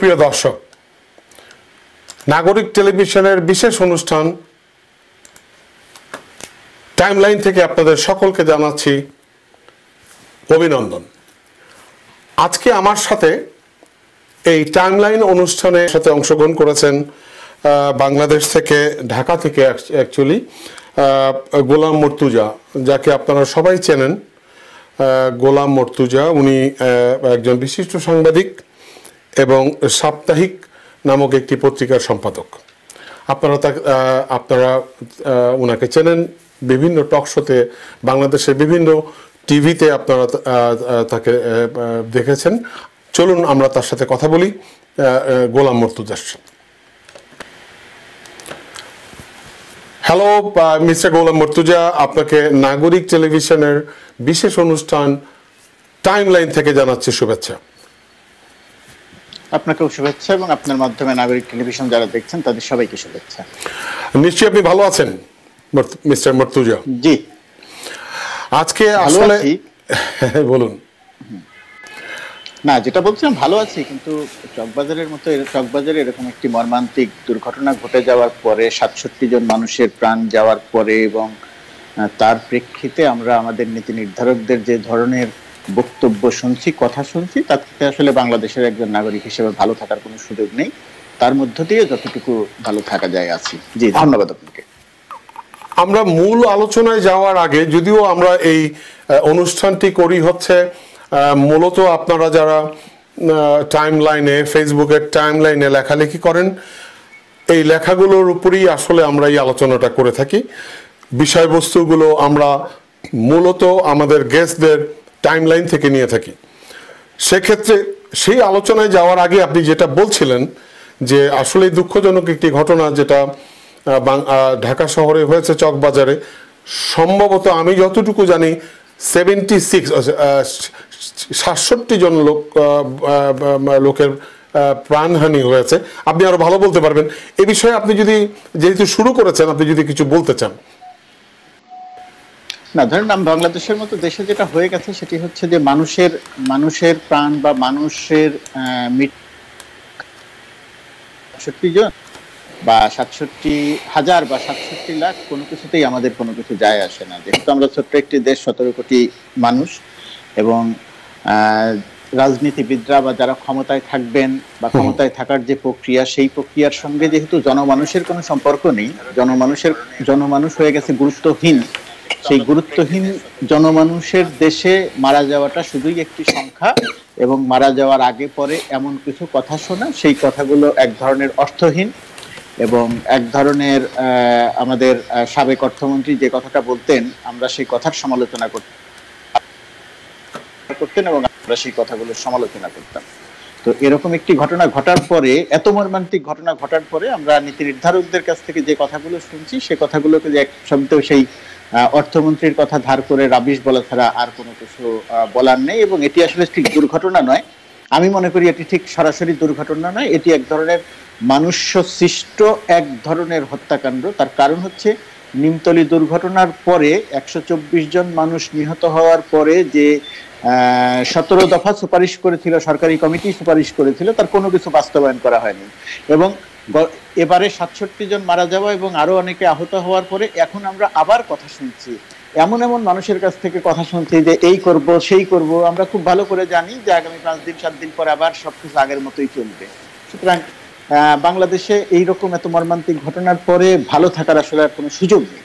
সুপ্রিয় দর্শক, নাগরিক টেলিভিশনের বিশেষ অনুষ্ঠান টাইমলাইন থেকে আপনাদের সকলকে জানাচ্ছি অভিনন্দন। আজকে আমার সাথে এই টাইমলাইন অনুষ্ঠানে সাথে অংশগ্রহণ করেছেন বাংলাদেশ থেকে, ঢাকা থেকে অ্যাকচুয়ালি গোলাম মর্তুজা, যাকে আপনারা সবাই চেনেন। গোলাম মর্তুজা উনি একজন বিশিষ্ট সাংবাদিক এবং সাপ্তাহিক নামক একটি পত্রিকার সম্পাদক। আপনারা ওনাকে চেনেন, বিভিন্ন টক শোতে, বাংলাদেশের বিভিন্ন টিভিতে আপনারা তাকে দেখেছেন। চলুন আমরা তার সাথে কথা বলি। গোলাম মর্তুজার সাথে। হ্যালো মিস্টার গোলাম মর্তুজা, আপনাকে নাগরিক টেলিভিশনের বিশেষ অনুষ্ঠান টাইমলাইন থেকে জানাচ্ছি শুভেচ্ছা। আপনাকেও শুভেচ্ছা এবং আপনার মাধ্যমে নাগরিক টেলিভিশন যারা দেখছেন তাদের সবাইকে শুভেচ্ছা। নিশ্চয়ই আপনি ভালো আছেন মিস্টার মর্তুজা? জি, আজকে আসলে বলুন। না, যেটা বলছিলাম ভালো আছি, কিন্তু চকবাজারে এরকম একটি মর্মান্তিক দুর্ঘটনা ঘটে যাওয়ার পরে, ৬৭ জন মানুষের প্রাণ যাওয়ার পরে এবং তার প্রেক্ষিতে আমরা আমাদের নীতি নির্ধারকদের যে ধরনের বক্তব্য শুনছি, কথা শুনছি, তাতে আসলে বাংলাদেশের একজন নাগরিক হিসেবে ভালো থাকার কোনো সুযোগ নেই। তার মধ্য দিয়ে যতটুকু ভালো থাকা যায় আছি। জি, ধন্যবাদ আপনাকে। আমরা মূল আলোচনায় যাওয়ার আগে, যদিও আমরা এই অনুষ্ঠানটি করি হচ্ছে মূলত আপনারা যারা টাইমলাইনে, ফেসবুকের টাইমলাইনে লেখালেখি করেন, এই লেখাগুলোর উপরেই আসলে আমরা এই আলোচনাটা করে থাকি। বিষয়বস্তুগুলো আমরা মূলত আমাদের গেস্টদের টাইমলাইন থেকে নিয়ে থাকি। সেক্ষেত্রে সেই আলোচনায় যাওয়ার আগে আপনি যেটা বলছিলেন যে আসলে দুঃখজনক একটি ঘটনা যেটা ঢাকা শহরে হয়েছে, চকবাজারে। সম্ভবত আমি যতটুকু জানি 67 জন লোকের প্রাণহানি হয়েছে। আপনি আরো ভালো বলতে পারবেন এ বিষয়ে। আপনি যদি, যেহেতু শুরু করেছেন, আপনি যদি কিছু বলতে চান। না, ধরেন বাংলাদেশের মতো দেশে যেটা হয়ে গেছে সেটি হচ্ছে যে মানুষের প্রাণ বা মানুষের ৬৭ জন বা ৬৭,০০০ বা ৬৭ লাখ কোনো কিছুতেই আমাদের কোনো কিছু যায় আসে না, যেহেতু আমরা ছোট্ট একটি দেশ, ১৭ কোটি মানুষ। এবং রাজনীতিবিদরা বা যারা ক্ষমতায় থাকবেন বা ক্ষমতায় থাকার যে প্রক্রিয়া, সেই প্রক্রিয়ার সঙ্গে যেহেতু জনমানুষের কোনো সম্পর্ক নেই, জনমানুষ হয়ে গেছে গুরুত্বহীন। সেই গুরুত্বহীন জনমানুষের দেশে মারা যাওয়াটা শুধুই একটি সংখ্যা, এবং মারা যাওয়ার আগে পরে এমন কিছু কথা শোনা, সেই কথাগুলো এক ধরনের অর্থহীন এবং এক ধরনের আমাদের সাবেক অর্থমন্ত্রী যে কথাটা বলতেন, আমরা সেই কথার সমালোচনা করতেন এবং আমরা সেই কথাগুলোর সমালোচনা করতাম। তো এরকম একটি ঘটনা ঘটার পরে, এত মর্মান্তিক ঘটনা ঘটার পরে আমরা নীতি নির্ধারকদের কাছ থেকে যে কথাগুলো শুনছি, সে কথাগুলোকে যে এক শব্দেও সেই অর্থমন্ত্রীর কথা ধার করে রাবিশ বলা ছাড়া আর কোনো কিছু বলার নেই। এবং এটি আসলে ঠিক দুর্ঘটনা নয়, আমি মনে করি এটি ঠিক সরাসরি দুর্ঘটনা নয়, এটি এক ধরনের মানুষ্য সৃষ্ট এক ধরনের হত্যাকাণ্ড। তার কারণ হচ্ছে নিমতলী দুর্ঘটনার পরে ১২৪ জন মানুষ নিহত হওয়ার পরে যে ১৭ দফা সুপারিশ করেছিল, সরকারি কমিটি সুপারিশ করেছিল, তার কোনো কিছু বাস্তবায়ন করা হয়নি। এবং এবারে ৬৭ জন মারা যাওয়া এবং আরো অনেকে আহত হওয়ার পরে এখন আমরা আবার কথা শুনছি, এমন মানুষের কাছ থেকে কথা শুনছি যে এই করব, সেই করব। আমরা খুব ভালো করে জানি যে আগামী ৫ দিন ৭ দিন পরে আবার সবকিছু আগের মতোই চলবে। সুতরাং বাংলাদেশে এইরকম এত মর্মান্তিক ঘটনার পরে ভালো থাকার আসলে আর কোনো সুযোগ নেই।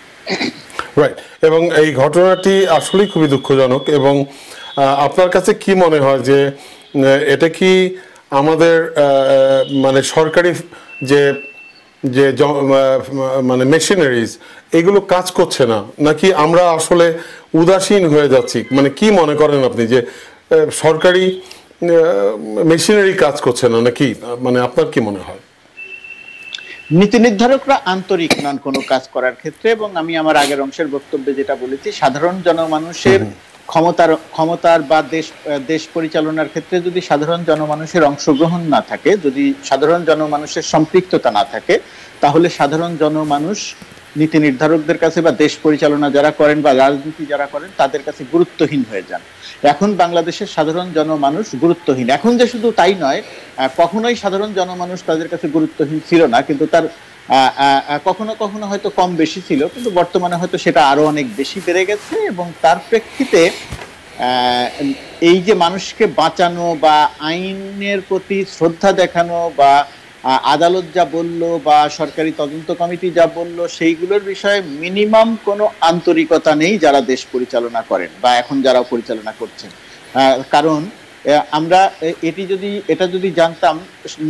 রাইট। এবং এই ঘটনাটি আসলেই খুবই দুঃখজনক। এবং আপনার কাছে কি মনে হয় যে এটা কি আমাদের মানে সরকারি যে মানে মেশিনারিজ, এগুলো কাজ করছে না, নাকি আমরা আসলে উদাসীন হয়ে যাচ্ছি? মানে কি মনে করেন আপনি যে সরকারি মেশিনারি কাজ করছে না, নাকি মানে আপনার কি মনে হয়? নীতি নির্ধারকরা আন্তরিক নন কোনো কাজ করার ক্ষেত্রে। এবং আমি আমার আগের অংশের বক্তব্যে যেটা বলেছি, সাধারণ জনমানুষের ক্ষমতার বা দেশ পরিচালনার ক্ষেত্রে যদি সাধারণ জনমানুষের অংশগ্রহণ না থাকে, যদি সাধারণ জনমানুষের সম্পৃক্ততা না থাকে, তাহলে সাধারণ জনমানুষ নীতি নির্ধারকদের কাছে বা দেশ পরিচালনা যারা করেন বা রাজনীতি যারা করেন তাদের কাছে গুরুত্বহীন হয়ে যান। এখন বাংলাদেশের সাধারণ জনমানুষ গুরুত্বহীন। এখন যে শুধু তাই নয়, কখনোই সাধারণ জনমানুষ তাদের কাছে গুরুত্বহীন ছিল না, কিন্তু তার কখনো কখনো হয়তো কম বেশি ছিল, কিন্তু বর্তমানে হয়তো সেটা আরো অনেক বেশি বেড়ে গেছে। এবং তার প্রেক্ষিতে এই যে মানুষকে বাঁচানো বা আইনের প্রতি শ্রদ্ধা দেখানো বা আদালত যা বললো বা সরকারি তদন্ত কমিটি যা বললো সেইগুলোর বিষয়ে মিনিমাম কোনো আন্তরিকতা নেই যারা দেশ পরিচালনা করেন বা এখন যারা পরিচালনা করছেন। কারণ আমরা এটা যদি জানতাম,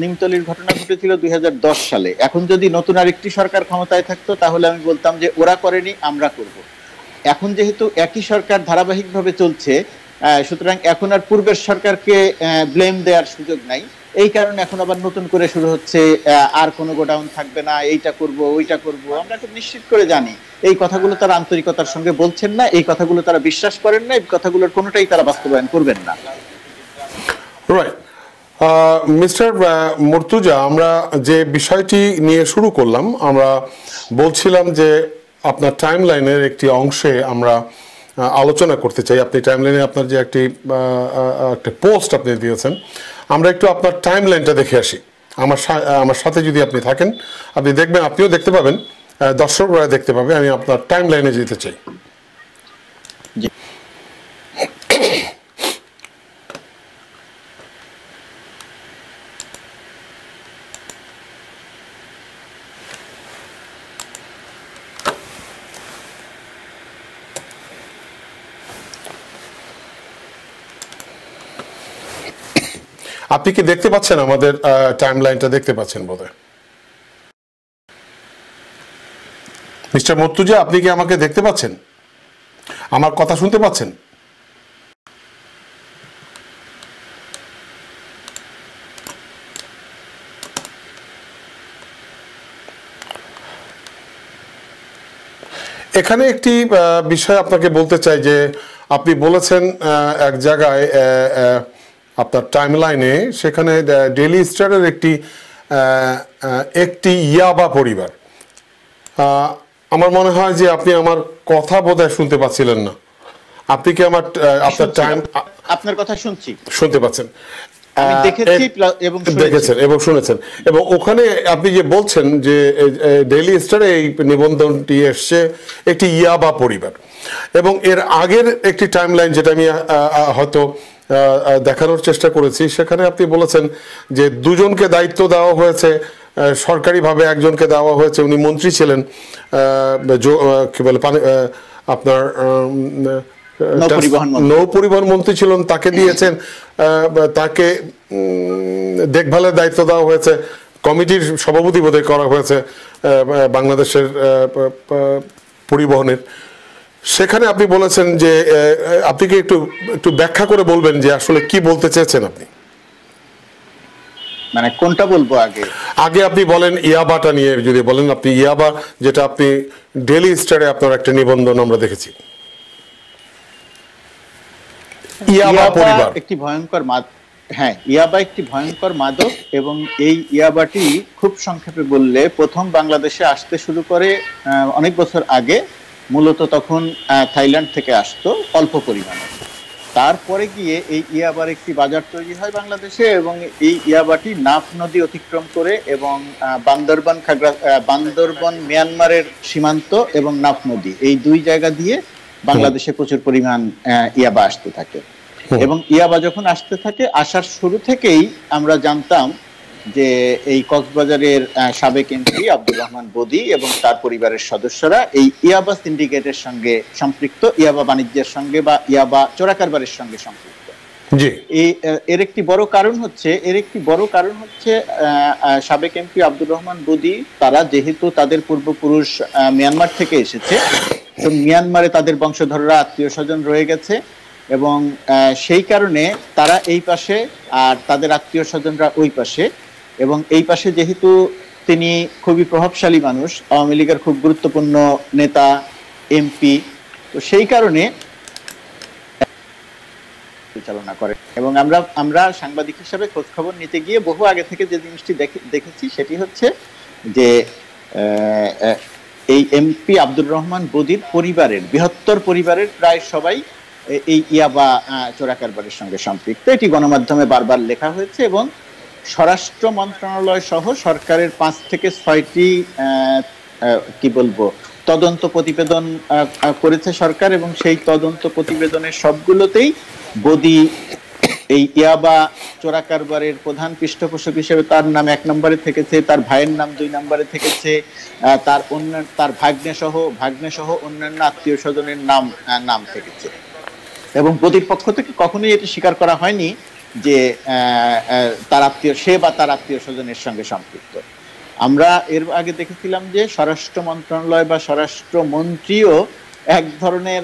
নিমতলির ঘটনা ঘটেছিল 2010 সালে, এখন যদি নতুন আরেকটি সরকার ক্ষমতায় থাকতো তাহলে আমি বলতাম যে ওরা করেনি, আমরা করব। এখন যেহেতু একই সরকার ধারাবাহিকভাবে চলছে, সুতরাং এখন আর পূর্বের সরকারকে ব্লেম দেওয়ার সুযোগ নাই। এই কারণে এখন আবার নতুন করে শুরু হচ্ছে, আর কোনো গোডাউন থাকবে না, এইটা করব ওইটা করব। আমরা খুব নিশ্চিত করে জানি এই কথাগুলো তারা আন্তরিকতার সঙ্গে বলছেন না, এই কথাগুলো তারা বিশ্বাস করেন না, এই কথাগুলোর কোনোটাই তারা বাস্তবায়ন করবেন না। রাইট, মিস্টার মুর্তুজা, আমরা যে বিষয়টি নিয়ে শুরু করলাম, আমরা বলছিলাম যে আপনার টাইমলাইনের একটি অংশে আমরা আলোচনা করতে চাই। আপনি টাইমলাইনে আপনার যে একটা পোস্ট আপনি দিয়েছেন, আমরা একটু আপনার টাইমলাইনটা দেখে আসি। আমার সাথে যদি আপনি থাকেন, আপনি দেখবেন, আপনিও দেখতে পাবেন, দর্শকরা দেখতে পাবে। আমি আপনার টাইমলাইনে যেতে চাই। আপনি কি দেখতে পাচ্ছেন? আমাদের টাইমলাইনটা দেখতে পাচ্ছেন বোধহয়। মিস্টার মুর্তুজা, আপনি কি আমাকে দেখতে পাচ্ছেন? আমার কথা শুনতে পাচ্ছেন? এখানে একটি বিষয় আপনাকে বলতে চাই যে আপনি বলেছেন এক জায়গায় আপনার টাইমলাইনে, সেখানে ডেইলি স্টারের একটি ইয়াবা পরিবার। আমার মনে হয় যে আপনি আমার কথা বোধহয় শুনতে পাচ্ছিলেন না। আপনি কি আপনার কথা শুনতে পাচ্ছেন? দেখেছেন এবং শুনেছেন। এবং ওখানে আপনি যে বলছেন যে ডেইলি স্টারে এই নিবন্ধনটি এসছে একটি ইয়াবা পরিবার, এবং এর আগের একটি টাইমলাইন যেটা আমি হয়তো দেখানোর চেষ্টা করেছি, সেখানে আপনি বলেছেন যে দুজনকে দায়িত্ব দেওয়া হয়েছে সরকারিভাবে, একজনকে দেওয়া হয়েছে, উনি মন্ত্রী ছিলেন, কি বলে আপনার নৌ পরিবহন মন্ত্রী ছিলেন, তাকে দিয়েছেন, তাকে দেখভালের দায়িত্ব দেওয়া হয়েছে, কমিটির সভাপতি বোধহয় করা হয়েছে বাংলাদেশের পরিবহনের। সেখানে আপনি বলেছেন যে আপনি কি একটু ব্যাখ্যা করে বলবেন যে আসলে কি বলতে চেয়েছেন আপনি? মানে কোনটা বলবো? আগে আপনি বলেন ইয়াবাটা নিয়ে, যদি বলেন আপনি ইয়াবা, যেটা আপনি ডেইলি স্টারে আপনার একটা নিবন্ধন আমরা দেখেছি। ইয়াবা পরিবার একটি ভয়ঙ্কর ইয়াবা একটি ভয়ঙ্কর মাদক, এবং এই ইয়াবাটি খুব সংক্ষেপে বললে প্রথম বাংলাদেশে আসতে শুরু করে অনেক বছর আগে, মূলত তখন থাইল্যান্ড থেকে আসতো অল্প পরিমাণে। তারপরে গিয়ে এই ইয়াবার একটি বাজার তৈরি হয় বাংলাদেশে, এবং এই ইয়াবাটি নাফ নদী অতিক্রম করে এবং বান্দরবন মিয়ানমারের সীমান্ত এবং নাফ নদী, এই দুই জায়গা দিয়ে বাংলাদেশে প্রচুর পরিমাণ ইয়াবা আসতে থাকে। এবং ইয়াবা যখন আসতে থাকে, আসার শুরু থেকেই আমরা জানতাম যে এই কক্সবাজারের সাবেক এমপি আব্দুর রহমান বদি এবং তার পরিবারের সদস্যরা এই ইয়াবা সিন্ডিকেটের সঙ্গে সম্পৃক্ত, ইয়াবা বাণিজ্যের সঙ্গে বা ইয়াবা চোরাকারবারের সঙ্গে সম্পৃক্ত। এর একটি বড় কারণ হচ্ছে সাবেক এমপি আব্দুর রহমান বদি, তারা যেহেতু তাদের পূর্বপুরুষ মিয়ানমার থেকে এসেছে, তো মিয়ানমারে তাদের বংশধররা আত্মীয় স্বজন রয়ে গেছে, এবং সেই কারণে তারা এই পাশে আর তাদের আত্মীয় স্বজনরা ওই পাশে। এবং এই পাশে যেহেতু তিনি খুবই প্রভাবশালী মানুষ, আওয়ামী লীগের খুব গুরুত্বপূর্ণ নেতা, এমপি, তো সেই কারণে পরিচালনা করে। এবং আমরা সাংবাদিক হিসাবে খোঁজ খবর নিতে গিয়ে বহু আগে থেকে যে জিনিসটি দেখেছি সেটি হচ্ছে যে এই এমপি আব্দুর রহমান বদির পরিবারের, বৃহত্তর পরিবারের প্রায় সবাই এই ইয়াবা চোরা কারবারের সঙ্গে সম্পৃক্ত। এটি গণমাধ্যমে বারবার লেখা হয়েছে এবং স্বরাষ্ট্র মন্ত্রণালয় সহ সরকারের 5 থেকে 6টি কি বলবো তদন্ত প্রতিবেদন করেছে সরকার, এবং সেই তদন্ত প্রতিবেদনের সবগুলোতেই বদি এই ইয়াবা চোরা কারবারের প্রধান পৃষ্ঠপোষক হিসেবে তার নাম 1 নম্বরে থেকেছে, তার ভাইয়ের নাম 2 নম্বরে থেকেছে, তার ভাগ্নে সহ অন্যান্য আত্মীয় স্বজনের নাম থেকেছে। এবং বদির পক্ষ থেকে কখনোই এটি স্বীকার করা হয়নি যে সে বা তার আত্মীয় স্বজনের সঙ্গে সম্পৃক্ত। আমরা এর আগে দেখেছিলাম যে স্বরাষ্ট্র মন্ত্রণালয় বা স্বরাষ্ট্রমন্ত্রীও এক ধরনের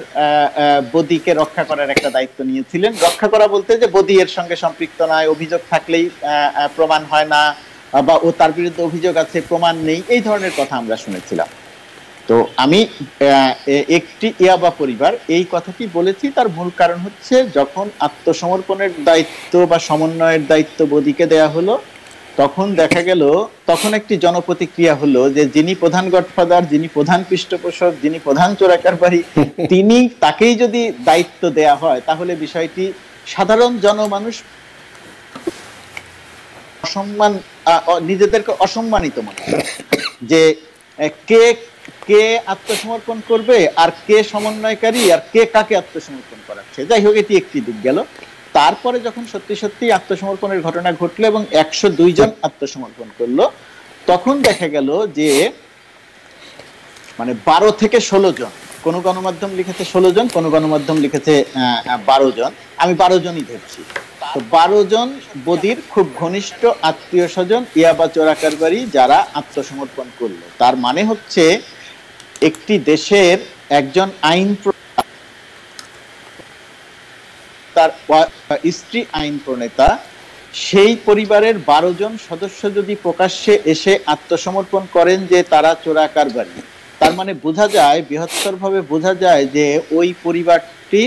বদিকে রক্ষা করার একটা দায়িত্ব নিয়েছিলেন। রক্ষা করা বলতে যে বদি এর সঙ্গে সম্পৃক্ত নয়, অভিযোগ থাকলেই প্রমাণ হয় না, বা তার বিরুদ্ধে অভিযোগ আছে প্রমাণ নেই, এই ধরনের কথা আমরা শুনেছিলাম। তো আমি একটি ইয়াবা পরিবার এই কথাটি বলেছি, তার মূল কারণ হচ্ছে যখন আত্মসমর্পণের দায়িত্ব বা সমন্বয়ের দায়িত্ব বদিকে দেয়া হলো, তখন দেখা গেল, তখন একটি জনপ্রতিক্রিয়া হলো যে যিনি প্রধান গডফাদার, যিনি প্রধান পৃষ্ঠপোষক, যিনি প্রধান চোরা কারবারি, তাকেই যদি দায়িত্ব দেয়া হয় তাহলে বিষয়টি সাধারণ জনমানুষ নিজেদেরকে অসম্মানিত মনে হয় যে কে আত্মসমর্পণ করবে আর কে সমন্বয়কারী আর কে কাকে আত্মসমর্পণ করাচ্ছে। যাই হোক, এটি একটি দিক গেল। তারপরে যখন সত্যি সত্যি আত্মসমর্পণের ঘটনা ঘটলো এবং 102 জন আত্মসমর্পণ করলো, তখন দেখা গেল যে 12 থেকে 16 জন, কোন গণমাধ্যম লিখেছে 16 জন, কোন গণমাধ্যম লিখেছে 12 জন, আমি 12 জনই ধরছি। তো 12 জন বদির খুব ঘনিষ্ঠ আত্মীয় স্বজন ইয়াবা চোরা কারবারি যারা আত্মসমর্পণ করলো। তার মানে হচ্ছে একটি দেশের একজন তার স্ত্রী আইন প্রণেতা, সেই পরিবারের 12 জন সদস্য যদি প্রকাশ্যে এসে আত্মসমর্পণ করেন যে তারা চোরা কারবারি, তার মানে বোঝা যায়, বৃহত্তরভাবে বোঝা যায় যে ওই পরিবারটি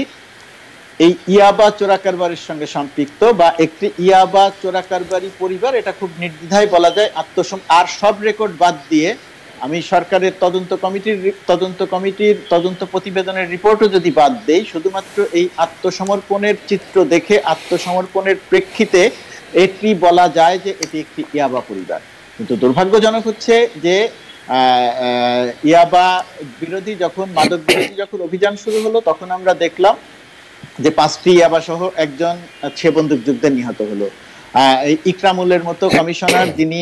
এই ইয়াবা চোরা কারবারির সঙ্গে সম্পৃক্ত, বা একটি ইয়াবা চোরা কারবারি পরিবার, এটা খুব নির্দ্বিধায় বলা যায়। আর সব রেকর্ড বাদ দিয়ে আমি সরকারের তদন্ত কমিটির তদন্ত প্রতিবেদনের রিপোর্টও যদি বাদ দেই, শুধুমাত্র এই আত্মসমর্পণের চিত্র দেখে, আত্মসমর্পণের প্রেক্ষিতে এটি বলা যায় যে এটি একটি ইয়াবা পরিবার। কিন্তু দুর্ভাগ্যজনক হচ্ছে যে ইয়াবা বিরোধী যখন, মাদক বিরোধী যখন অভিযান শুরু হলো, তখন আমরা দেখলাম যে 5টি ইয়াবা সহ একজন 6 বন্দুকযুদ্ধে নিহত হলো। ইকরামুলের মতো কমিশনার, যিনি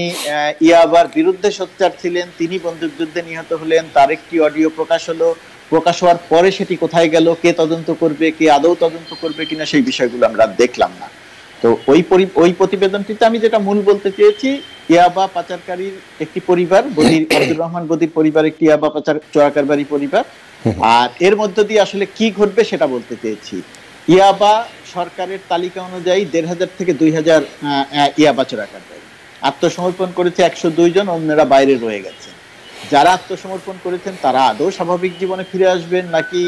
ইয়াবার বিরুদ্ধে সোচ্চার ছিলেন, তিনি বন্দুকযুদ্ধে নিহত হলেন। তার একটি অডিও প্রকাশ হলো, প্রকাশ হওয়ার পরে সেটি কোথায় গেল, কে তদন্ত করবে, কে আদৌ তদন্ত করবে কিনা, সেই বিষয়গুলো আমরা দেখলাম না। তো ওই প্রতিবেদনটিতে আমি যেটা মূল বলতে চেয়েছি, ইয়াবা পাচারকারীর একটি পরিবার, আব্দুর রহমান বদির পরিবার একটি ইয়াবা চোরা কারবারি পরিবার, আর এর মধ্য দিয়ে আসলে কি ঘটবে সেটা বলতে চেয়েছি। ইয়াবা সরকারের তালিকা অনুযায়ী 1,500 থেকে 2,000 ইয়াবা চোরা কারবারি। আত্মসমর্পণ করেছে 102 জন, অন্যরা বাইরে রয়ে গেছে। যারা আত্মসমর্পণ করেছেন তারা আদৌ স্বাভাবিক জীবনে ফিরে আসবেন নাকি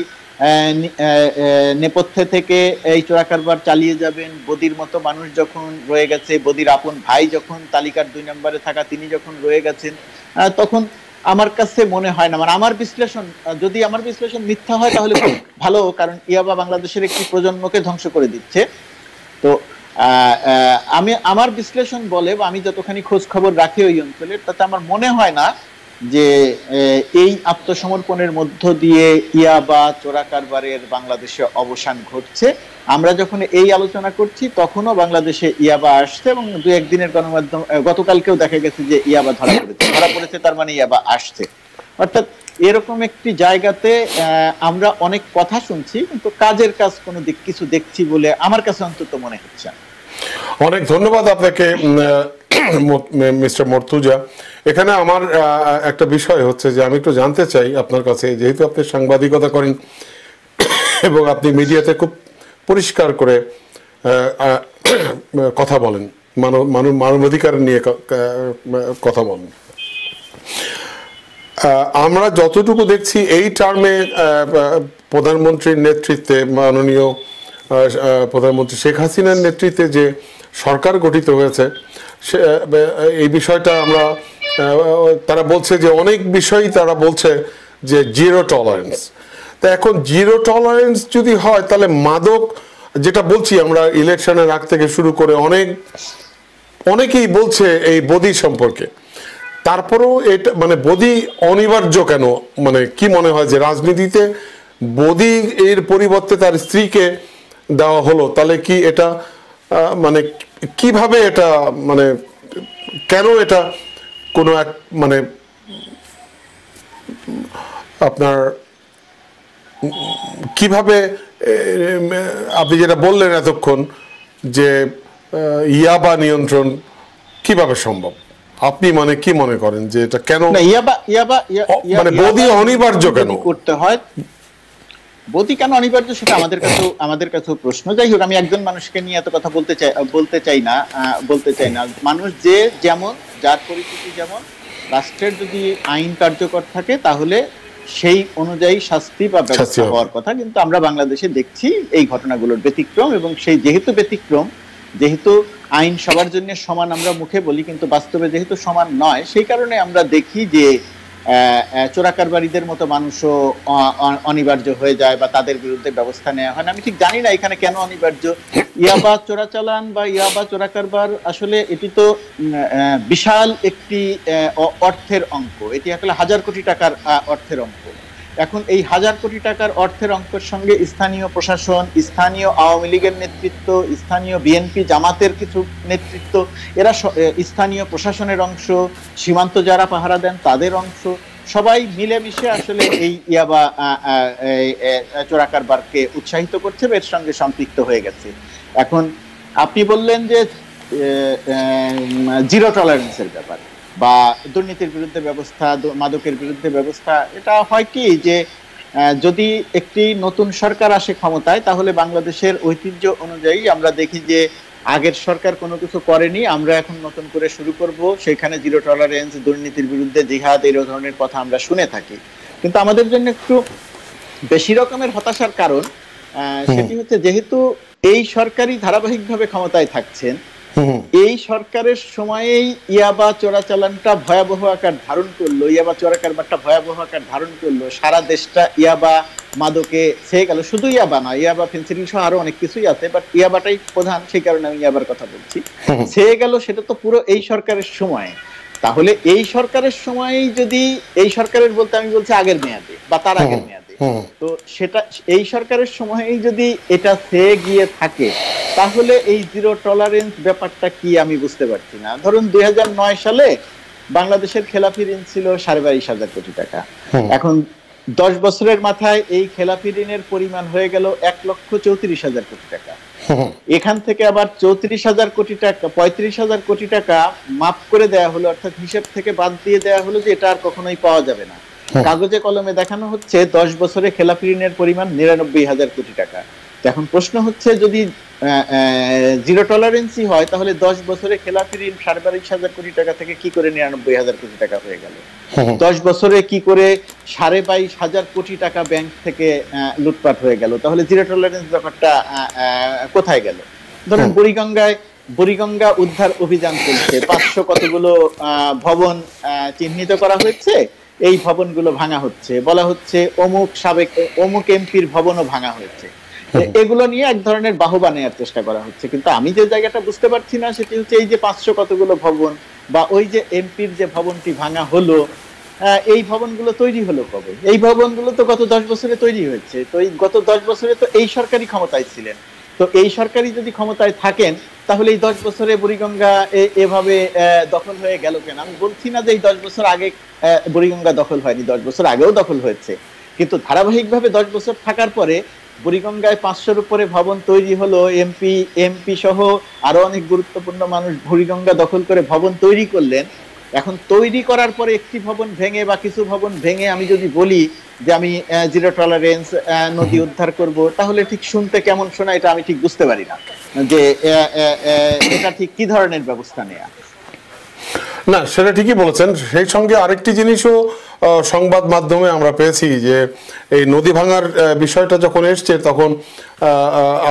নেপথ্যে থেকে এই চোরা কারবার চালিয়ে যাবেন? বদির মতো মানুষ যখন রয়ে গেছে, বদির আপন ভাই যখন তালিকার 2 নম্বরে থাকা তিনি যখন রয়ে গেছেন, তখন আমার কাছে মনে হয় না, আমার বিশ্লেষণ, যদি আমার বিশ্লেষণ মিথ্যা হয় তাহলে খুব ভালো, কারণ ইয়াবা বাংলাদেশের একটি প্রজন্মকে ধ্বংস করে দিচ্ছে। তো আমার বিশ্লেষণ বলে, বা আমি যতখানি খোঁজ খবর রাখি ওই অঞ্চলের, তাতে আমার মনে হয় না যে এই আত্মসমর্পণের মধ্য দিয়ে ইয়াবা চোরা কারবারের বাংলাদেশে অবসান ঘটছে। আমরা যখন এই আলোচনা করছি তখনও বাংলাদেশে ইয়াবা আসছে, এবং 2-1 দিনের গণমাধ্যম, গতকালকেও দেখা গেছে যে ইয়াবা ধরা পড়েছে, তার মানে ইয়াবা আসছে। অর্থাৎ এরকম একটি জায়গাতে আমরা অনেক কথা শুনছি, কিন্তু কাজের কাজ কোনো কিছু দেখছি বলে আমার কাছে অন্তত মনে হচ্ছে। অনেক ধন্যবাদ আপনাকে মিস্টার মর্তুজা। এখানে আমার একটা বিষয় হচ্ছে যে আমি একটু জানতে চাই আপনার কাছে, যেহেতু আপনি সাংবাদিকতা করেন এবং আপনি মিডিয়াতে খুব পরিষ্কার করে কথা বলেন, মানবাধিকার নিয়ে কথা বলেন, আমরা যতটুকু দেখছি এই টার্মে প্রধানমন্ত্রীর নেতৃত্বে, মাননীয় প্রধানমন্ত্রী শেখ হাসিনার নেতৃত্বে যে সরকার গঠিত হয়েছে, এই বিষয়টা আমরা, তারা বলছে যে অনেক বিষয়ই তারা বলছে যে জিরো টলারেন্স। তা এখন জিরো টলারেন্স যদি হয় তাহলে মাদক, যেটা বলছি আমরা ইলেকশনের আগ থেকে শুরু করে অনেকেই বলছে এই বদি সম্পর্কে, তারপরেও এটা মানে বদি অনিবার্য কেন? মানে কি মনে হয় যে রাজনীতিতে বদি এর পরিবর্তে তার স্ত্রীকে দেওয়া হলো, তাহলে কি এটা মানে কিভাবে এটা মানে কেন এটা কোনো এক মানে আপনার কিভাবে আপনি যেটা বললেন এতক্ষণ যে ইয়াবা নিয়ন্ত্রণ কিভাবে সম্ভব, আপনি মানে কি মনে করেন যে এটা কেন মানে বদি অনিবার্য কেন করতে হয়? বদি কেন অনিবার্য সেটা আমাদের কাছেও প্রশ্ন। যাই হোক, আমি একজন মানুষকে নিয়ে এত কথা বলতে চাই না। মানুষ যে যেমন, যার পরিস্থিতি যেমন, রাষ্ট্রের যদি আইন কার্যকর থাকে তাহলে সেই অনুযায়ী শাস্তি বা ব্যবস্থা হওয়ার কথা। কিন্তু আমরা বাংলাদেশে দেখছি এই ঘটনাগুলোর ব্যতিক্রম, এবং সেই যেহেতু ব্যতিক্রম, যেহেতু আইন সবার জন্য সমান আমরা মুখে বলি কিন্তু বাস্তবে যেহেতু সমান নয়, সেই কারণে আমরা দেখি যে চোরাকারবারীদের মতো মানুষও অনিবার্য হয়ে যায় বা তাদের বিরুদ্ধে ব্যবস্থা নেওয়া হয় না। আমি ঠিক জানি না এখানে কেন অনিবার্য। ইয়াবা চোরাচালান বা ইয়াবা চোরাকারবার আসলে এটি তো বিশাল একটি অর্থের অঙ্ক, এটি আসলে হাজার কোটি টাকার অর্থের অঙ্ক। এখন এই হাজার কোটি টাকার অর্থের অঙ্কের সঙ্গে স্থানীয় প্রশাসন, স্থানীয় আওয়ামী লীগের নেতৃত্ব, স্থানীয় বিএনপি জামাতের কিছু নেতৃত্ব, এরা স্থানীয় প্রশাসনের অংশ, সীমান্ত যারা পাহারা দেন তাদের অংশ, সবাই মিলেমিশে আসলে এই ইয়াবা চোরাকারবারকে উৎসাহিত করছে, এর সঙ্গে সম্পৃক্ত হয়ে গেছে। এখন আপনি বললেন যে জিরো টলারেন্সের ব্যাপার বা দুর্নীতির বিরুদ্ধে ব্যবস্থা, মাদকের বিরুদ্ধে ব্যবস্থা, এটা হয় কি যে যদি একটি নতুন সরকার আসে ক্ষমতায়, তাহলে বাংলাদেশের ঐতিহ্য অনুযায়ী আমরা দেখি যে আগের সরকার কোনো কিছু করেনি, আমরা এখন নতুন করে শুরু করব, সেখানে জিরো টলারেন্স, দুর্নীতির বিরুদ্ধে জিহাদ, এই ধরনের কথা আমরা শুনে থাকি। কিন্তু আমাদের জন্য একটু বেশি রকমের হতাশার কারণ সেটি হচ্ছে, যেহেতু এই সরকারই ধারাবাহিকভাবে ক্ষমতায় থাকছেন, এই সরকারের সময়েই ইয়াবা চোরাচালানটা ভয়াবহ আকার ধারণ করলো, ইয়াবা চোরাকারবারটা ভয়াবহ আকার ধারণ করলো, সারা দেশটা ইয়াবা মাদকে ছেয়ে গেল। শুধু ইয়াবা নয়, ইয়াবা, ফেন্সিডিল সহ আরো অনেক কিছুই আছে, বাট ইয়াবাটাই প্রধান, সেই কারণে আমি ইয়াবার কথা বলছি। ছেয়ে গেল, সেটা তো পুরো এই সরকারের সময়। তাহলে এই সরকারের সময়েই যদি, এই সরকারের বলতে আমি বলছি আগের মেয়াদে বা তার আগের মেয়াদে, তো সেটা এই সরকারের সময়েই যদি এটা ছেয়ে গিয়ে থাকে, তাহলে এই জিরো টলারেন্স ব্যাপারটা কি আমি বুঝতে পারছি না। ধরুন 2009 সালে বাংলাদেশের খেলাপি ঋণ ছিল 22,500 কোটি টাকা। এখন 10 বছরের মাথায় এই খেলাপি ঋণের পরিমাণ হয়ে গেল 1,34,000 কোটি টাকা। এখান থেকে আবার 34,000 কোটি টাকা, 35,000 কোটি টাকা মাফ করে দেওয়া হলো, অর্থাৎ হিসেব থেকে বাদ দিয়ে দেওয়া হলো যে এটা আর কখনোই পাওয়া যাবে না। কাগজে কলমে দেখানো হচ্ছে 10 বছরে খেলাপি ঋণের পরিমাণ 99,000 কোটি টাকা। এখন প্রশ্ন হচ্ছে, যদি জিরো টলারেন্সই হয়, তাহলে 10 বছরে খেলাপি ঋণ 22,500 কোটি টাকা থেকে কি করে 99,000 কোটি টাকা হয়ে গেল? 10 বছরে কি করে 22,500 কোটি টাকা ব্যাংক থেকে লুটপাট হয়ে গেল? তাহলে জিরো টলারেন্স ব্যাপারটা কোথায় গেল? ধরেন বুড়িগঙ্গা উদ্ধার অভিযান চলছে, 500 কতগুলো ভবন চিহ্নিত করা হয়েছে, এই ভবনগুলো ভাঙা হচ্ছে, বলা হচ্ছে অমুক এমপির ভবনও ভাঙা হয়েছে। এগুলো নিয়ে এক ধরনের বাহবা নেওয়ার চেষ্টা করা হচ্ছে। কিন্তু আমি যে জায়গাটা বুঝতে পারছি না সেটি হচ্ছে, এই যে 500 কতগুলো ভবন বা ওই যে এমপির যে ভবনটি ভাঙা হলো, এই ভবনগুলো তৈরি হলো কবে? এই ভবনগুলো তো গত 10 বছরে তৈরি হয়েছে। তো এই গত 10 বছরে তো এই সরকারি ক্ষমতায় ছিলেন। তো এই সরকারি যদি ক্ষমতায় থাকেন, তাহলে এই 10 বছরে বুড়িগঙ্গা এভাবে দখল হয়ে গেল কেন? আমি বলছি না যে এই 10 বছর আগে বুড়িগঙ্গা দখল হয়নি, 10 বছর আগেও দখল হয়েছে, কিন্তু ধারাবাহিকভাবে 10 বছর থাকার পরে বুড়িগঙ্গায় 500-র উপরে ভবন তৈরি হলো, এমপি সহ আরো অনেক গুরুত্বপূর্ণ মানুষ বুড়িগঙ্গা দখল করে ভবন তৈরি করলেন। এখন তৈরি করার পরে একটি ভবন ভেঙে বা কিছু ভবন ভেঙে আমি যদি বলি যে আমি জিরো টলারেন্স, নদী উদ্ধার করব, তাহলে ঠিক শুনতে কেমন শোনায় এটা আমি ঠিক বুঝতে পারি না যে এটা ঠিক কি ধরনের ব্যবস্থা নেয়া। না, সেটা ঠিকই বলেছেন। সেই সঙ্গে আরেকটি জিনিসও সংবাদ মাধ্যমে আমরা পেয়েছি যে এই নদী ভাঙার বিষয়টা যখন এসছে, তখন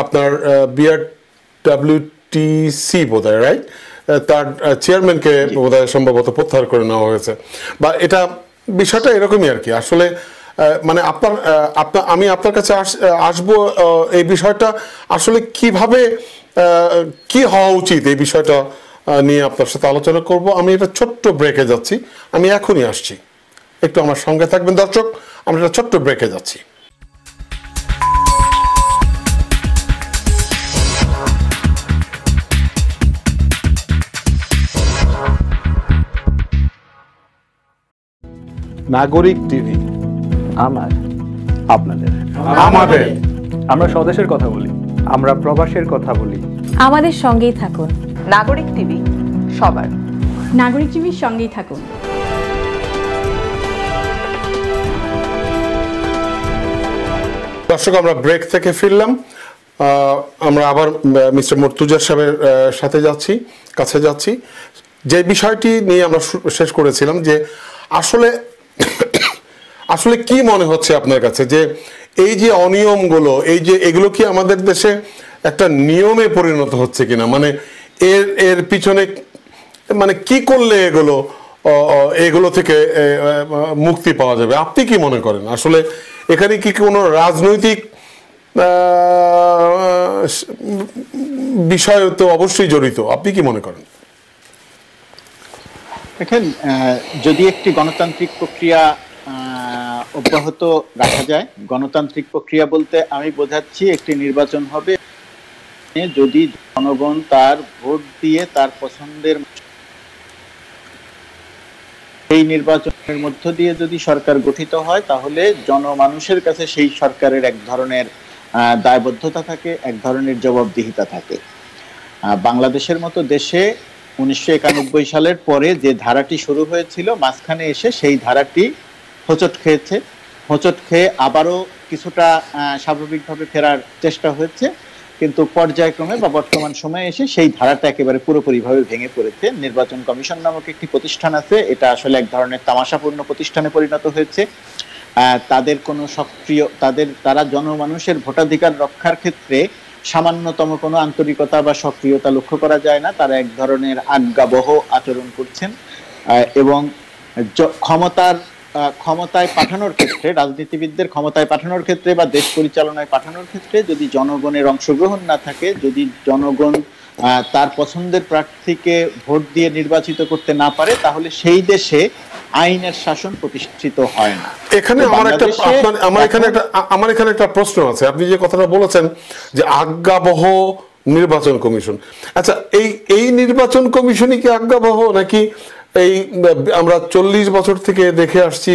আপনার বিআরডব্লিউটিসি বোধহয়, রাইট, তার চেয়ারম্যানকে বোধহয় সম্ভবত প্রত্যাহার করে নেওয়া হয়েছে, বা এটা বিষয়টা এরকমই আর কি। আসলে মানে আমি আপনার কাছে আসবো এই বিষয়টা আসলে কিভাবে কি হওয়া উচিত, এই বিষয়টা নিয়ে আপনার সাথে আলোচনা করব। আমি এটা ছোট্ট ব্রেকে যাচ্ছি, আমি এখনই আসছি, একটু আমার সঙ্গে থাকবেন দর্শক। আমরা একটা ছোট্ট ব্রেকে যাচ্ছি। নাগরিক টিভি আমার, আপনাদের, আমাদের। আমরা স্বদেশের কথা বলি, আমরা প্রবাসের কথা বলি। আমাদের সঙ্গেই থাকুন। নাগরিক টিভি সবার। নাগরিক টিভির সঙ্গেই থাকুন। দর্শক, আমরা ব্রেক থেকে ফিরলাম। আমরা আবার মিস্টার মুর্তুজা সাহেবের কাছে যাচ্ছি। যে বিষয়টি নিয়ে আমরা শেষ করেছিলাম যে আসলে কি মনে হচ্ছে আপনার কাছে যে এই যে অনিয়মগুলো, এগুলো কি আমাদের দেশে একটা নিয়মে পরিণত হচ্ছে কিনা, মানে এর পিছনে মানে কি করলে এগুলো থেকে মুক্তি পাওয়া যাবে? আপনি কি মনে করেন? আসলে এখানে কি কোনো রাজনৈতিক বিষয় তো অবশ্যই জড়িত, আপনি কি মনে করেন? দেখেন, যদি একটি গণতান্ত্রিক প্রক্রিয়া অব্যাহত রাখা যায়, গণতান্ত্রিক প্রক্রিয়া বলতে আমি বোঝাচ্ছি একটি নির্বাচন হবে যদি জনগণ তার ভোট দিয়ে তার পছন্দের এই নির্বাচনের মধ্য দিয়ে যদি সরকার গঠিত হয়, তাহলে জনমানুষের কাছে সেই সরকারের এক ধরনের দায়বদ্ধতা থাকে, এক ধরনের জবাবদিহিতা থাকে। বাংলাদেশের মতো দেশে 1991 সালের পরে যে ধারাটি শুরু হয়েছিল, মাঝখানে এসে সেই ধারাটি হোঁচট খেয়েছে। হোঁচট খেয়ে আবারও কিছুটা স্বাভাবিকভাবে ফেরার চেষ্টা হয়েছে, কিন্তু পর্যায়ক্রমে বা বর্তমান সময়ে এসে সেই ধারাটা একেবারে পুরোপুরিভাবে ভেঙে পড়েছে। নির্বাচন কমিশন নামক একটি প্রতিষ্ঠান আছে, এটা আসলে এক ধরনের তামাশাপূর্ণ প্রতিষ্ঠানে পরিণত হয়েছে। তাদের কোনো তারা জনমানুষের ভোটাধিকার রক্ষার ক্ষেত্রে সামান্যতম কোনো আন্তরিকতা বা সক্রিয়তা লক্ষ্য করা যায় না। তারা এক ধরনের আজ্ঞাবহ আচরণ করছেন এবং ক্ষমতায় পাঠানোর ক্ষেত্রে, রাজনীতিবিদদের ক্ষমতায় পাঠানোর ক্ষেত্রে বা দেশ পরিচালনায় পাঠানোর ক্ষেত্রে যদি জনগণের অংশগ্রহণ না থাকে, যদি জনগণ তার পছন্দের প্রার্থীকে ভোট দিয়ে নির্বাচিত করতে না পারে, তাহলে সেই দেশে আইনের শাসন প্রতিষ্ঠিত হয় না। এখানে আমার এখানে একটা প্রশ্ন আছে। আপনি যে কথাটা বলেছেন যে আজ্ঞাবহ নির্বাচন কমিশন, আচ্ছা এই নির্বাচন কমিশনই কি আজ্ঞাবহ, নাকি এই আমরা 40 বছর থেকে দেখে আসছি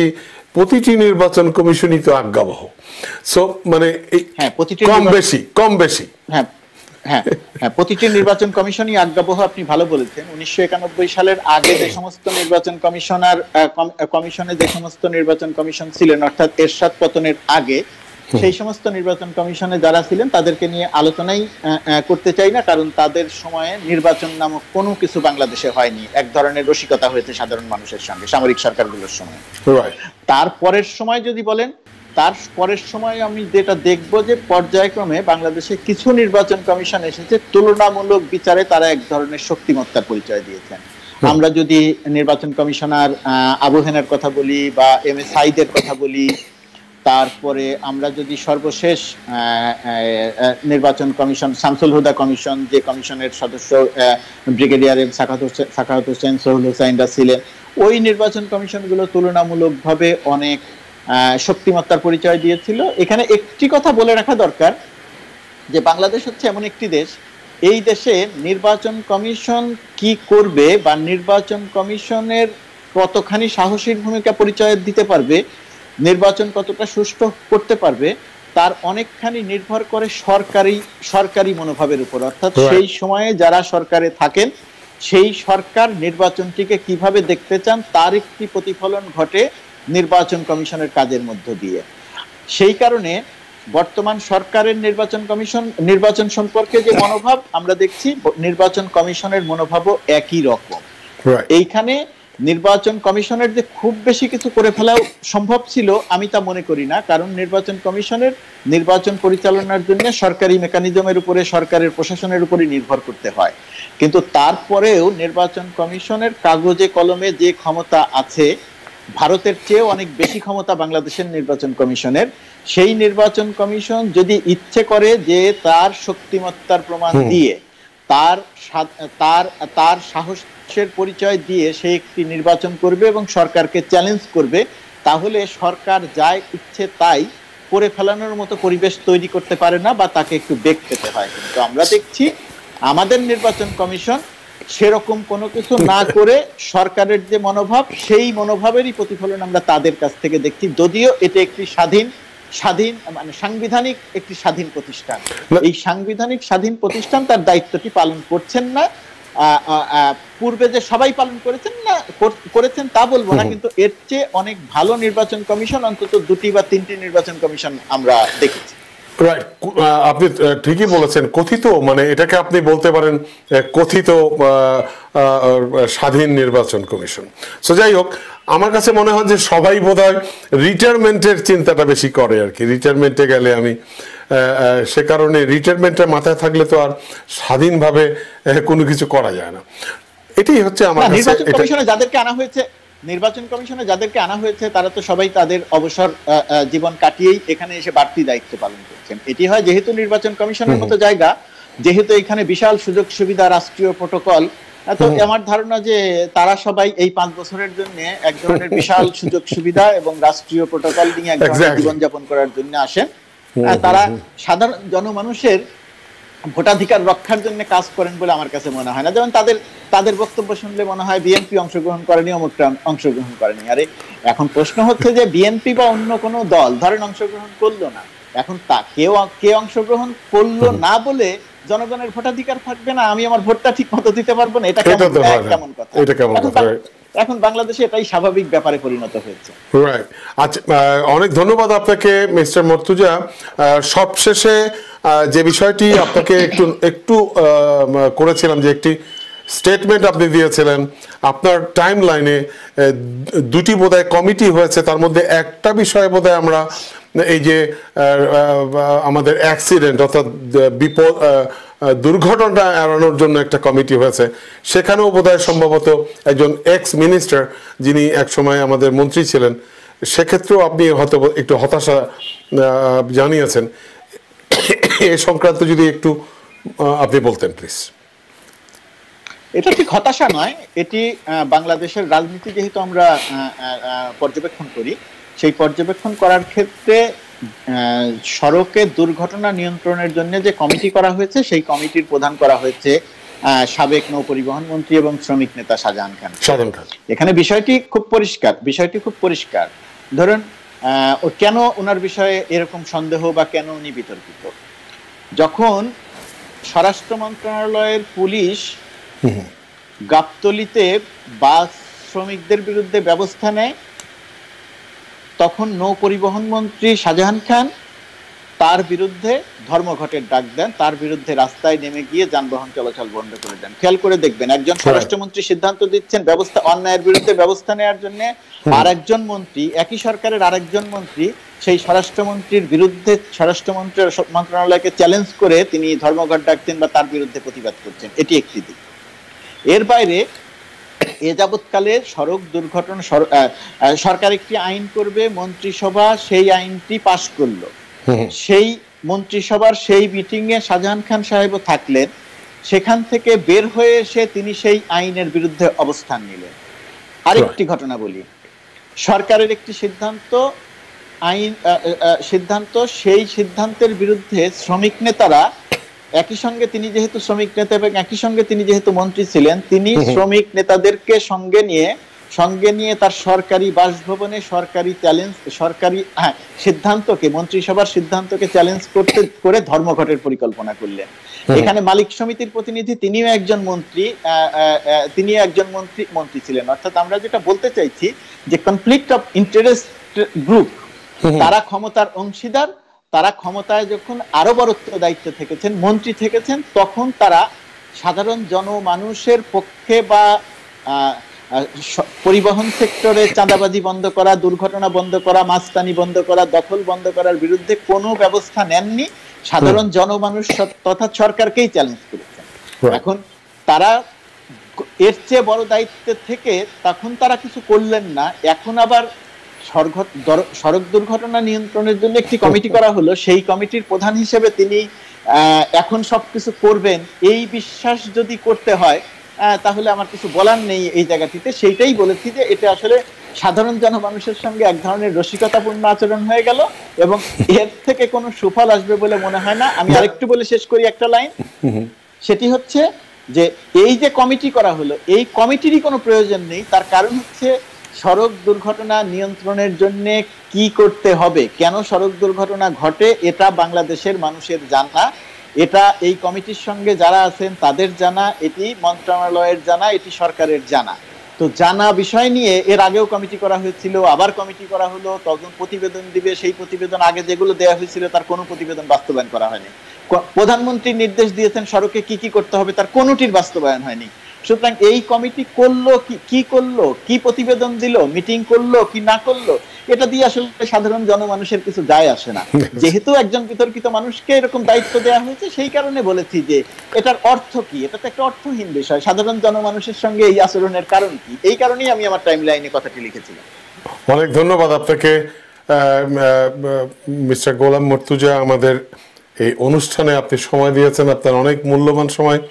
প্রতিটি নির্বাচন কমিশনই তো আজ্ঞাবহ? সো মানে কম বেশি হ্যাঁ, প্রতিটি নির্বাচন কমিশনই আজ্ঞাবহ, আপনি ভালো বলেছেন। 1991 সালের আগে যে সমস্ত নির্বাচন কমিশনে যে সমস্ত নির্বাচন কমিশন ছিলেন, অর্থাৎ এরশাদ পতনের আগে, সেই সমস্ত নির্বাচন কমিশনে যারা ছিলেন তাদেরকে নিয়ে আলোচনাই করতে চাই না, কারণ তাদের সময়ে নির্বাচন নামক কোনো কিছু বাংলাদেশে হয়নি। এক ধরনের রসিকতা হয়েছে সাধারণ মানুষের সঙ্গে সামরিক সরকারগুলোর সময়। তারপরের সময় যদি বলেন, তার পরের সময় আমি যেটা দেখব যে পর্যায়ক্রমে বাংলাদেশে কিছু নির্বাচন কমিশন এসেছে, তুলনামূলক বিচারে তারা এক ধরনের শক্তিমত্তার পরিচয় দিয়েছেন। আমরা যদি নির্বাচন কমিশনার আবু হেনার কথা বলি বা এম এ সাইদের কথা বলি, তারপরে আমরা যদি সর্বশেষ নির্বাচন কমিশন শামসুল হুদা কমিশন, যে কমিশনের সদস্য ব্রিগেডিয়ার এম সাখাওয়াত হোসেন, সোহেল হোসাইনরা ছিলেন, ওই নির্বাচন কমিশনগুলো তুলনামূলকভাবে অনেক শক্তিমত্তার পরিচয় দিয়েছিল। এখানে একটি কথা বলে রাখা দরকার যে বাংলাদেশ হচ্ছে এমন একটি দেশ, এই দেশে নির্বাচন কমিশন কি করবে বা নির্বাচন কমিশনের কতখানি সাহসীর ভূমিকা পরিচয় দিতে পারবে, নির্বাচন কতটা সুষ্ঠু করতে পারবে, তার অনেকখানি নির্ভর করে সরকারি মনোভাবের উপর। অর্থাৎ সেই সময়ে যারা সরকারে থাকেন, সেই সরকার নির্বাচনটিকে কিভাবে দেখতে চান তার একটি প্রতিফলন ঘটে নির্বাচন কমিশনের কাজের মধ্য দিয়ে। সেই কারণে বর্তমান সরকারের নির্বাচন সম্পর্কে যে মনোভাব আমরা দেখছি, নির্বাচন কমিশনের মনোভাবও একই রকম। এইখানে নির্বাচন কমিশনের যে খুব বেশি কিছু করে ফেলা সম্ভব ছিল আমি তা মনে করি না, কারণ নির্বাচন কমিশনের নির্বাচন পরিচালনার জন্য সরকারি মেকানিজমের উপরে, সরকারের প্রশাসনের উপরে নির্ভর করতে হয়। কিন্তু তারপরেও নির্বাচন কমিশনের কাগজে কলমে যে ক্ষমতা আছে ভারতের চেয়ে অনেক বেশি ক্ষমতা বাংলাদেশের নির্বাচন কমিশনের। সেই নির্বাচন কমিশন যদি ইচ্ছে করে যে তার শক্তিমত্তার প্রমাণ দিয়ে তার তার সাহসের পরিচয় দিয়ে সে একটি নির্বাচন করবে এবং সরকারকে চ্যালেঞ্জ করবে, তাহলে সরকার যায় ইচ্ছে তাই করে ফেলানোর মতো পরিবেশ তৈরি করতে পারে না, বা তাকে একটু বেগ পেতে হয়। কিন্তু আমরা দেখছি আমাদের নির্বাচন কমিশন সেরকম কোনো কিছু না করে সরকারের যে মনোভাব, সেই মনোভাবেরই প্রতিফলন আমরা তাদের কাছ থেকে দেখছি, যদিও এটা একটি স্বাধীন মানে সাংবিধানিক একটি স্বাধীন প্রতিষ্ঠান। এই সাংবিধানিক স্বাধীন প্রতিষ্ঠান তার দায়িত্বটি পালন করছেন না। পূর্বে যে সবাই পালন করেছেন তা বলবো না, কিন্তু এর চেয়ে অনেক ভালো নির্বাচন কমিশন, অন্তত 2টি বা 3টি নির্বাচন কমিশন আমরা দেখেছি। রাইট, আপনি ঠিকই বলেছেন। কথিত মানে এটাকে আপনি বলতে পারেন কথিত স্বাধীন নির্বাচন কমিশন। সো যাই হোক, আমার কাছে মনে হয় যে সবাই বোধহয় রিটায়ারমেন্টের চিন্তাটা বেশি করে আর কি। রিটায়ারমেন্টে গেলে আমি সে কারণে রিটায়ারমেন্টের মাথায় থাকলে তো আর স্বাধীনভাবে কোনো কিছু করা যায় না। এটাই হচ্ছে আমার কাছে। নির্বাচন কমিশনে যাদেরকে আনা হয়েছে তারা তো সবাই তাদের অবসর জীবন কাটিয়েই এখানে এসে বাড়তি দায়িত্ব পালন করছেন। এটি হয় যেহেতু নির্বাচন কমিশনের মতো জায়গা, যেহেতু এখানে বিশাল সুযোগ সুবিধা, রাষ্ট্রীয় প্রোটোকল, তো আমার ধারণা যে তারা সবাই এই 5 বছরের জন্য এক ধরনের বিশাল সুযোগ সুবিধা এবং রাষ্ট্রীয় প্রোটোকল নিয়ে এক ধরনের জীবনযাপন করার জন্য আসেন। তারা সাধারণ জনমানুষের ভোটাধিকার রক্ষার জন্য কাজ করেন বলে আমার কাছে মনে হয় না। যেমন তাদের বক্তব্য শুনলে মনে হয় বিএনপি অংশগ্রহণ করেনি, অমুকটা অংশগ্রহণ করেনি। আরে এখন প্রশ্ন হচ্ছে যে বিএনপি বা অন্য কোনো দল ধরেন অংশগ্রহণ করলো না, এখন কে অংশগ্রহণ করলো না বলে জনগণের ভোটাধিকার থাকবে না, আমি আমার ভোটটা ঠিক মতো দিতে পারবো না, এটা কেমন কথা? এখন বাংলাদেশে এটাই স্বাভাবিক ব্যাপারে পরিণত হয়েছে। রাইট, আচ্ছা, অনেক ধন্যবাদ আপনাকে মিস্টার মর্তুজা। সবশেষে যে বিষয়টি আপনাকে একটু করেছিলাম, যে একটি স্টেটমেন্ট আপনি দিয়েছিলেন, আপনার টাইম লাইনে 2টি বোধহয় কমিটি হয়েছে, তার মধ্যে একটা বিষয়ে বোধহয় আমরা এই যে আমাদের অ্যাক্সিডেন্ট অর্থাৎ বিপদ দুর্ঘটনা এড়ানোর জন্য একটা কমিটি হয়েছে, সেখানেও বোধহয় সম্ভবত একজন এক্স মিনিস্টার যিনি একসময় আমাদের মন্ত্রী ছিলেন, সেক্ষেত্রেও আপনি হয়তো একটু হতাশা জানিয়েছেন। এ সংক্রান্ত যদি একটু আপনি বলতেন প্লিজ। এটা ঠিক হতাশা নয়, এটি বাংলাদেশের রাজনীতি যেহেতু আমরা পর্যবেক্ষণ করি, সেই পর্যবেক্ষণ করার ক্ষেত্রে সড়কে দুর্ঘটনা নিয়ন্ত্রণের জন্য যে কমিটি করা হয়েছে, সেই কমিটির প্রধান করা হয়েছে সাবেক নৌ পরিবহন মন্ত্রী এবং শ্রমিক নেতা শাহজাহান খান। এখানে বিষয়টি খুব পরিষ্কার। ধরুন কেন ওনার বিষয়ে এরকম সন্দেহ বা কেন উনি বিতর্কিত? যখন স্বরাষ্ট্র মন্ত্রণালয়ের পুলিশ গাবতলীতে বাস শ্রমিকদের বিরুদ্ধে ব্যবস্থা নেয়, তখন নৌ পরিবহন মন্ত্রী শাহজাহান খান তার বিরুদ্ধে ধর্মঘটের ডাক দেন, তার বিরুদ্ধে রাস্তায় নেমে গিয়ে যানবাহন চলাচল বন্ধ করে দেন। খেয়াল করে দেখবেন, একজন স্বরাষ্ট্রমন্ত্রী সিদ্ধান্ত দিচ্ছেন অন্যায়ের বিরুদ্ধে ব্যবস্থা নেওয়ার জন্য, আর একজন মন্ত্রী, একই সরকারের আরেকজন মন্ত্রী সেই স্বরাষ্ট্রমন্ত্রীর বিরুদ্ধে স্বরাষ্ট্র মন্ত্রণালয়কে চ্যালেঞ্জ করে তিনি ধর্মঘট ডাকতেন বা তার বিরুদ্ধে প্রতিবাদ করছেন। এটি একটি দিক। এর বাইরে এ যাবৎকালে সড়ক দুর্ঘটনা সরকার একটি আইন করবে, মন্ত্রিসভা সেই আইনটি পাশ করলো, সেই মন্ত্রিসভার সেই মিটিং এ শাহজাহান খান সাহেবও থাকলেন, সেখান থেকে বের হয়ে এসে তিনি সেই আইনের বিরুদ্ধে অবস্থান নিলেন। আরেকটি ঘটনা বলি, সরকারের একটি সিদ্ধান্ত, সেই সিদ্ধান্তের বিরুদ্ধে শ্রমিক নেতারা, একই সঙ্গে তিনি যেহেতু শ্রমিক নেতা এবং একই সঙ্গে তিনি যেহেতু মন্ত্রী ছিলেন, তিনি শ্রমিক নেতাদেরকে সঙ্গে নিয়ে তার সরকারি বাসভবনে সরকারি সিদ্ধান্তকে, মন্ত্রিসভার সিদ্ধান্তকে চ্যালেঞ্জ করে ধর্মঘটের পরিকল্পনা করলেন। এখানে মালিক সমিতির প্রতিনিধি, তিনিও একজন মন্ত্রী ছিলেন। অর্থাৎ আমরা যেটা বলতে চাইছি যে কনফ্লিক্ট অফ ইন্টারেস্ট গ্রুপ, তারা ক্ষমতার অংশীদার, তারা ক্ষমতায় যখন আরো বড়ত্ব দায়িত্ব থেকেছেন, মন্ত্রী থেকেছেন, তখন তারা সাধারণ জনমানুষের পক্ষে বা পরিবহন সেক্টরে চাঁদাবাজি বন্ধ করা, দুর্ঘটনা বন্ধ করা, মাস্তানি বন্ধ করা, দখল বন্ধ করার বিরুদ্ধে কোনো ব্যবস্থা নেননি, সাধারণ জনমানুষ তথা সরকারকেই চ্যালেঞ্জ করেছেন। এখন তারা এর চেয়ে বড় দায়িত্ব থেকে তখন তারা কিছু করলেন না। এখন আবার সড়ক দুর্ঘটনা নিয়ন্ত্রণের জন্য একটি কমিটি করা হলো, সেই কমিটির প্রধান হিসেবে তিনি এখন সবকিছু করবেন এই বিশ্বাস যদি করতে হয় তাহলে আমার কিছু বলার নেই এই জায়গাটিতে। সেইটাই বলেছি যে এটা আসলে সাধারণ জনমানুষের সঙ্গে এক ধরনের রসিকতাপূর্ণ আচরণ হয়ে গেল এবং এর থেকে কোনো সুফল আসবে বলে মনে হয় না। আমি আরেকটু বলে শেষ করি একটা লাইন, সেটি হচ্ছে যে এই যে কমিটি করা হলো এই কমিটিরই কোনো প্রয়োজন নেই। তার কারণ হচ্ছে সড়ক দুর্ঘটনা নিয়ন্ত্রণের জন্য কি করতে হবে, কেন সড়ক দুর্ঘটনা ঘটে এটা বাংলাদেশের মানুষের জানা, এটা এই কমিটির সঙ্গে যারা আছেন তাদের জানা, এটি মন্ত্রণালয়ের জানা, এটি সরকারের জানা। তো জানা বিষয় নিয়ে এর আগেও কমিটি করা হয়েছিল, আবার কমিটি করা হলো, তখন প্রতিবেদন দিবে, সেই প্রতিবেদন আগে যেগুলো দেওয়া হয়েছিল তার কোনো প্রতিবেদন বাস্তবায়ন করা হয়নি। প্রধানমন্ত্রী নির্দেশ দিয়েছেন সড়কে কি কি করতে হবে, তার কোনোটির বাস্তবায়ন হয়নি। সুতরাং এই কমিটি করলো কি করলো, কি প্রতিবেদন দিল, মিটিং করলো কি না করলো, এটা দিয়ে আসলে সাধারণ জনমানুষের কিছু যায় আসে না। যেহেতু একজন বিতর্কিত মানুষকে এরকম দায়িত্ব দেওয়া হয়েছে সেই কারণে বলেছি যে এটার অর্থ কি, এটা তো একটা অর্থহীন বিষয়। সাধারণ জনমানুষের সঙ্গে এই আচরণের কারণ কি, এই কারণেই আমি আমার টাইম লাইনে কথাটি লিখেছিলাম। অনেক ধন্যবাদ আপনাকে মিস্টার গোলাম মর্তুজা। আমাদের এই অনুষ্ঠানে আপনি সময় দিয়েছেন, আপনার অনেক মূল্যবান সময়।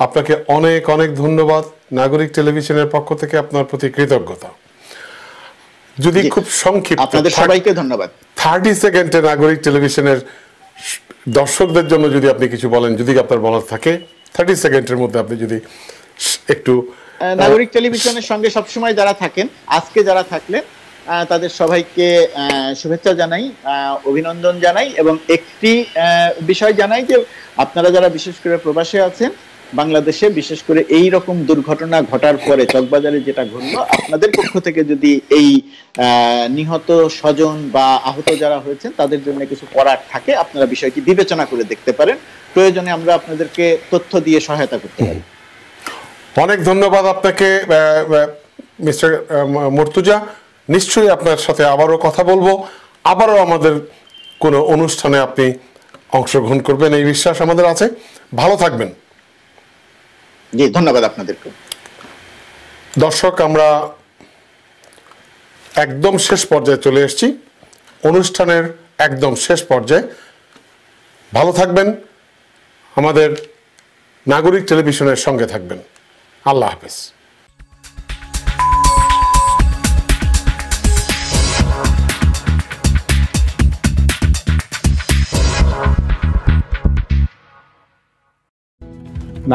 আপনাকে অনেক অনেক ধন্যবাদ। নাগরিক টেলিভিশনের পক্ষ থেকে আপনার প্রতি কৃতজ্ঞতা। যদি খুব সংক্ষিপ্ত, আপনাদের সবাইকে ধন্যবাদ। 30 সেকেন্ডে নাগরিক টেলিভিশনের দর্শকদের জন্য যদি আপনি কিছু বলেন, যদি আপনার বলার থাকে 30 সেকেন্ডের মধ্যে আপনি যদি একটু। নাগরিক টেলিভিশনের সঙ্গে সবসময় যারা থাকেন, আজকে যারা থাকলেন তাদের সবাইকে শুভেচ্ছা জানাই, অভিনন্দন জানাই এবং একটি বিষয় জানাই যে আপনারা যারা বিশেষ করে প্রবাসে আছেন, বাংলাদেশে বিশেষ করে এই রকম দুর্ঘটনা ঘটার পরে চকবাজারে যেটা ঘটলো, আপনাদের পক্ষ থেকে যদি এই নিহত স্বজন বা আহত যারা হয়েছেন তাদের জন্য কিছু করার থাকে, আপনারা বিষয়টি বিবেচনা করে দেখতে পারেন। প্রয়োজনে আমরা আপনাদেরকে তথ্য দিয়ে সহায়তা করতে পারি। অনেক ধন্যবাদ আপনাকে মিস্টার মর্তুজা। নিশ্চয়ই আপনার সাথে আবারও কথা বলবো, আবারও আমাদের কোনো অনুষ্ঠানে আপনি অংশগ্রহণ করবেন এই বিশ্বাস আমাদের আছে। ভালো থাকবেন। জি, ধন্যবাদ আপনাদেরকে। দর্শক, আমরা একদম শেষ পর্যায়ে চলে এসেছি, অনুষ্ঠানের একদম শেষ পর্যায়ে। ভালো থাকবেন, আমাদের নাগরিক টেলিভিশনের সঙ্গে থাকবেন। আল্লাহ হাফেজ।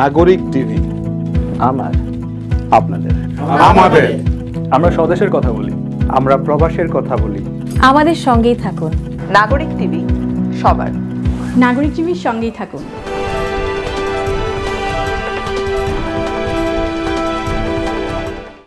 নাগরিক টিভি আমার, আপনাদের, আমাদের। আমরা স্বদেশের কথা বলি, আমরা প্রবাসের কথা বলি। আমাদের সঙ্গেই থাকুন। নাগরিক টিভি সবার। নাগরিক টিভির সঙ্গেই থাকুন।